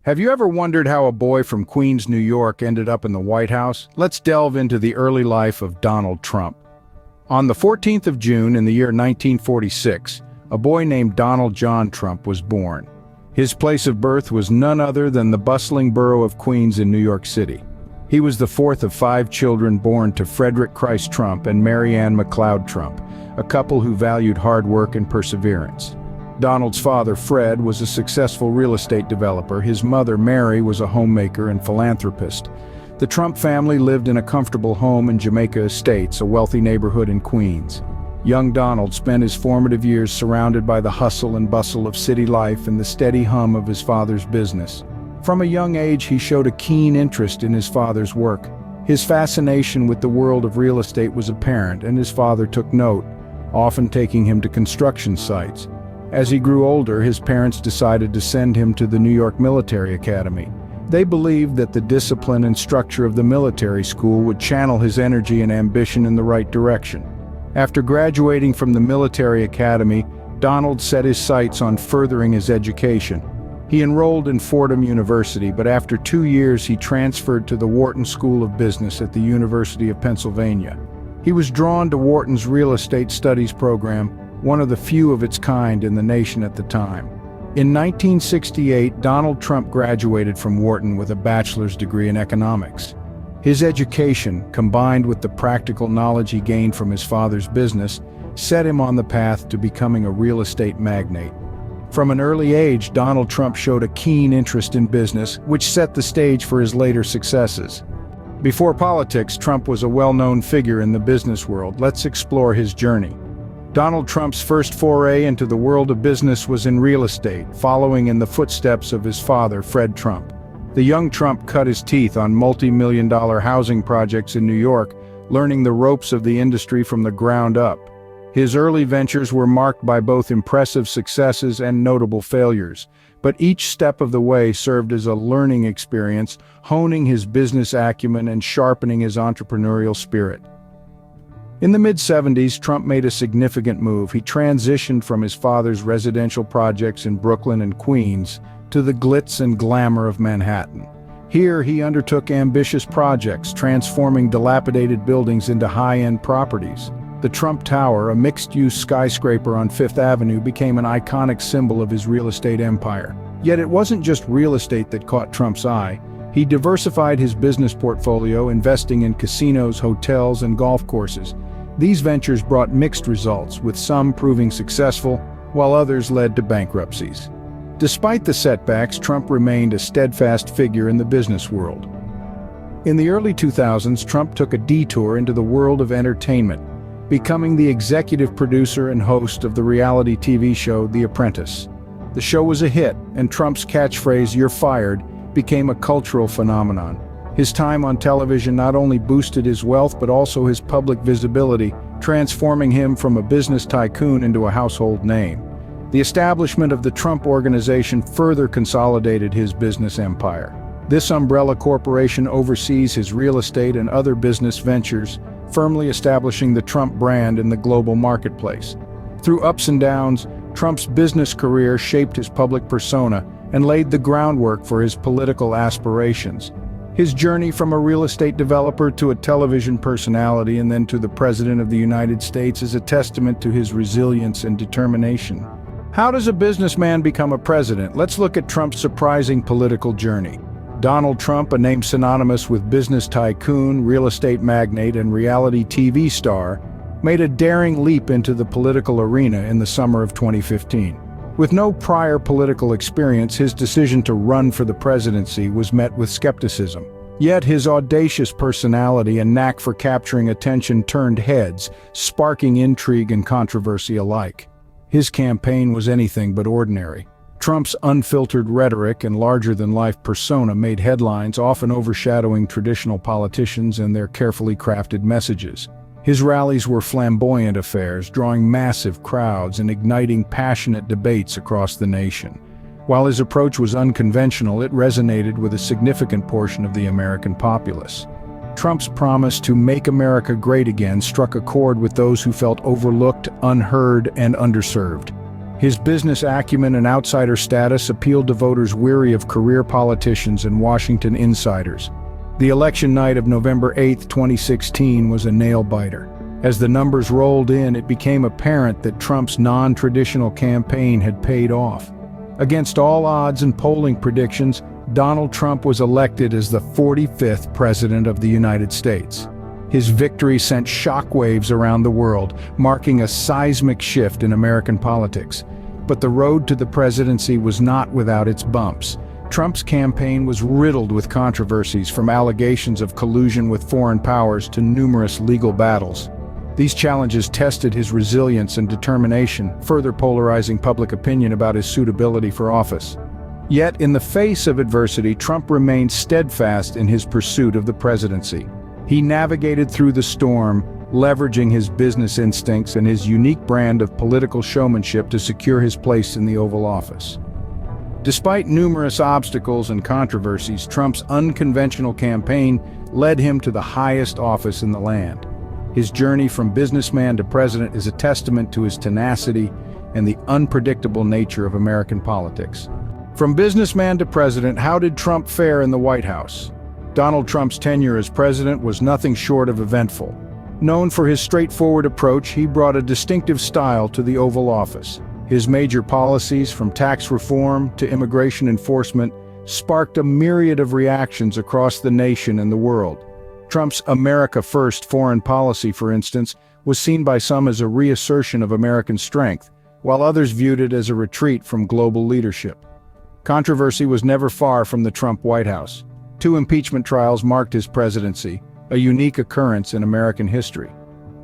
Have you ever wondered how a boy from Queens, New York ended up in the White House? Let's delve into the early life of Donald Trump. On the 14th of June in the year 1946, a boy named Donald John Trump was born. His place of birth was none other than the bustling borough of Queens in New York City. He was the fourth of 5 children born to Frederick Christ Trump and Mary Ann McLeod Trump, a couple who valued hard work and perseverance. Donald's father, Fred, was a successful real estate developer. His mother, Mary, was a homemaker and philanthropist. The Trump family lived in a comfortable home in Jamaica Estates, a wealthy neighborhood in Queens. Young Donald spent his formative years surrounded by the hustle and bustle of city life and the steady hum of his father's business. From a young age, he showed a keen interest in his father's work. His fascination with the world of real estate was apparent, and his father took note, often taking him to construction sites. As he grew older, his parents decided to send him to the New York Military Academy. They believed that the discipline and structure of the military school would channel his energy and ambition in the right direction. After graduating from the military academy, Donald set his sights on furthering his education. He enrolled in Fordham University, but after 2 years he transferred to the Wharton School of Business at the University of Pennsylvania. He was drawn to Wharton's real estate studies program, one of the few of its kind in the nation at the time. In 1968, Donald Trump graduated from Wharton with a bachelor's degree in economics. His education, combined with the practical knowledge he gained from his father's business, set him on the path to becoming a real estate magnate. From an early age, Donald Trump showed a keen interest in business, which set the stage for his later successes. Before politics, Trump was a well-known figure in the business world. Let's explore his journey. Donald Trump's first foray into the world of business was in real estate, following in the footsteps of his father, Fred Trump. The young Trump cut his teeth on multi-million-dollar housing projects in New York, learning the ropes of the industry from the ground up. His early ventures were marked by both impressive successes and notable failures, but each step of the way served as a learning experience, honing his business acumen and sharpening his entrepreneurial spirit. In the mid-70s, Trump made a significant move. He transitioned from his father's residential projects in Brooklyn and Queens to the glitz and glamour of Manhattan. Here, he undertook ambitious projects, transforming dilapidated buildings into high-end properties. The Trump Tower, a mixed-use skyscraper on Fifth Avenue, became an iconic symbol of his real estate empire. Yet it wasn't just real estate that caught Trump's eye. He diversified his business portfolio, investing in casinos, hotels, and golf courses. These ventures brought mixed results, with some proving successful, while others led to bankruptcies. Despite the setbacks, Trump remained a steadfast figure in the business world. In the early 2000s, Trump took a detour into the world of entertainment, becoming the executive producer and host of the reality TV show The Apprentice. The show was a hit, and Trump's catchphrase, "You're fired," became a cultural phenomenon. His time on television not only boosted his wealth but also his public visibility, transforming him from a business tycoon into a household name. The establishment of the Trump Organization further consolidated his business empire. This umbrella corporation oversees his real estate and other business ventures, firmly establishing the Trump brand in the global marketplace. Through ups and downs, Trump's business career shaped his public persona and laid the groundwork for his political aspirations. His journey from a real estate developer to a television personality and then to the President of the United States is a testament to his resilience and determination. How does a businessman become a president? Let's look at Trump's surprising political journey. Donald Trump, a name synonymous with business tycoon, real estate magnate, and reality TV star, made a daring leap into the political arena in the summer of 2015. With no prior political experience, his decision to run for the presidency was met with skepticism. Yet his audacious personality and knack for capturing attention turned heads, sparking intrigue and controversy alike. His campaign was anything but ordinary. Trump's unfiltered rhetoric and larger-than-life persona made headlines, often overshadowing traditional politicians and their carefully crafted messages. His rallies were flamboyant affairs, drawing massive crowds and igniting passionate debates across the nation. While his approach was unconventional, it resonated with a significant portion of the American populace. Trump's promise to make America great again struck a chord with those who felt overlooked, unheard, and underserved. His business acumen and outsider status appealed to voters weary of career politicians and Washington insiders. The election night of November 8, 2016 was a nail-biter. As the numbers rolled in, it became apparent that Trump's non-traditional campaign had paid off. Against all odds and polling predictions, Donald Trump was elected as the 45th President of the United States. His victory sent shockwaves around the world, marking a seismic shift in American politics. But the road to the presidency was not without its bumps. Trump's campaign was riddled with controversies, from allegations of collusion with foreign powers to numerous legal battles. These challenges tested his resilience and determination, further polarizing public opinion about his suitability for office. Yet, in the face of adversity, Trump remained steadfast in his pursuit of the presidency. He navigated through the storm, leveraging his business instincts and his unique brand of political showmanship to secure his place in the Oval Office. Despite numerous obstacles and controversies, Trump's unconventional campaign led him to the highest office in the land. His journey from businessman to president is a testament to his tenacity and the unpredictable nature of American politics. From businessman to president, how did Trump fare in the White House? Donald Trump's tenure as president was nothing short of eventful. Known for his straightforward approach, he brought a distinctive style to the Oval Office. His major policies, from tax reform to immigration enforcement, sparked a myriad of reactions across the nation and the world. Trump's America First foreign policy, for instance, was seen by some as a reassertion of American strength, while others viewed it as a retreat from global leadership. Controversy was never far from the Trump White House. 2 impeachment trials marked his presidency, a unique occurrence in American history.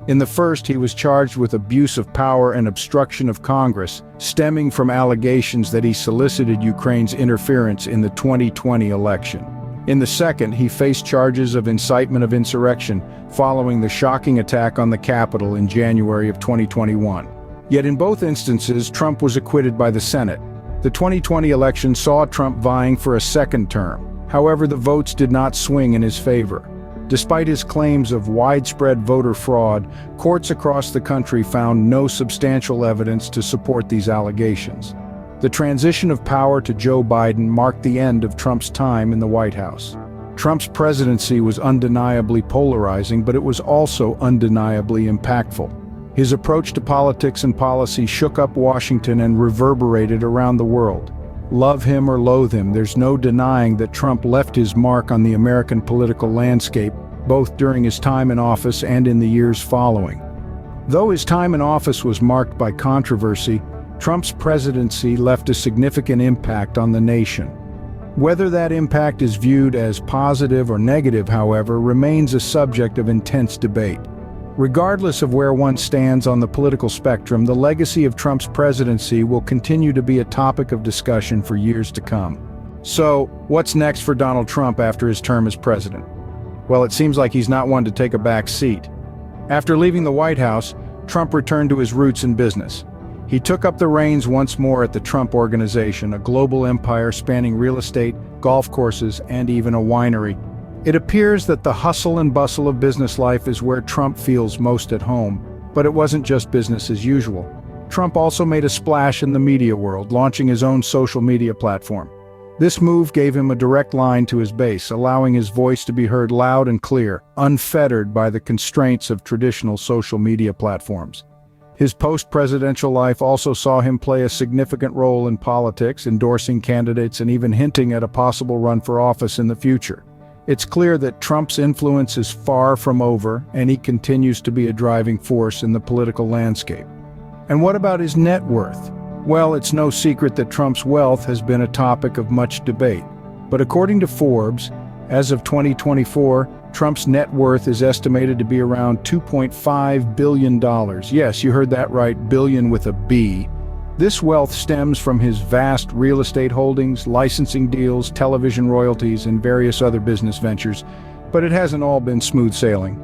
In the first, he was charged with abuse of power and obstruction of Congress, stemming from allegations that he solicited Ukraine's interference in the 2020 election. In the second, he faced charges of incitement of insurrection following the shocking attack on the Capitol in January of 2021. Yet in both instances, Trump was acquitted by the Senate. The 2020 election saw Trump vying for a second term. However, the votes did not swing in his favor. Despite his claims of widespread voter fraud, courts across the country found no substantial evidence to support these allegations. The transition of power to Joe Biden marked the end of Trump's time in the White House. Trump's presidency was undeniably polarizing, but it was also undeniably impactful. His approach to politics and policy shook up Washington and reverberated around the world. Love him or loathe him, there's no denying that Trump left his mark on the American political landscape, both during his time in office and in the years following. Though his time in office was marked by controversy, Trump's presidency left a significant impact on the nation. Whether that impact is viewed as positive or negative, however, remains a subject of intense debate. Regardless of where one stands on the political spectrum, the legacy of Trump's presidency will continue to be a topic of discussion for years to come. So, what's next for Donald Trump after his term as president? Well, it seems like he's not one to take a back seat. After leaving the White House, Trump returned to his roots in business. He took up the reins once more at the Trump Organization, a global empire spanning real estate, golf courses, and even a winery. It appears that the hustle and bustle of business life is where Trump feels most at home. But it wasn't just business as usual. Trump also made a splash in the media world, launching his own social media platform. This move gave him a direct line to his base, allowing his voice to be heard loud and clear, unfettered by the constraints of traditional social media platforms. His post-presidential life also saw him play a significant role in politics, endorsing candidates and even hinting at a possible run for office in the future. It's clear that Trump's influence is far from over, and he continues to be a driving force in the political landscape. And what about his net worth? Well, it's no secret that Trump's wealth has been a topic of much debate. But according to Forbes, as of 2024, Trump's net worth is estimated to be around $2.5 billion. Yes, you heard that right, billion with a B. This wealth stems from his vast real estate holdings, licensing deals, television royalties, and various other business ventures, but it hasn't all been smooth sailing.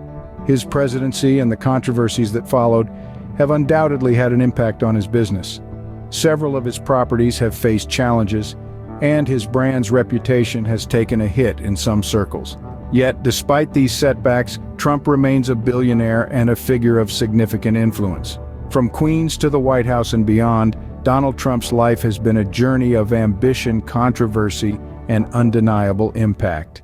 His presidency and the controversies that followed have undoubtedly had an impact on his business. Several of his properties have faced challenges, and his brand's reputation has taken a hit in some circles. Yet, despite these setbacks, Trump remains a billionaire and a figure of significant influence. From Queens to the White House and beyond, Donald Trump's life has been a journey of ambition, controversy, and undeniable impact.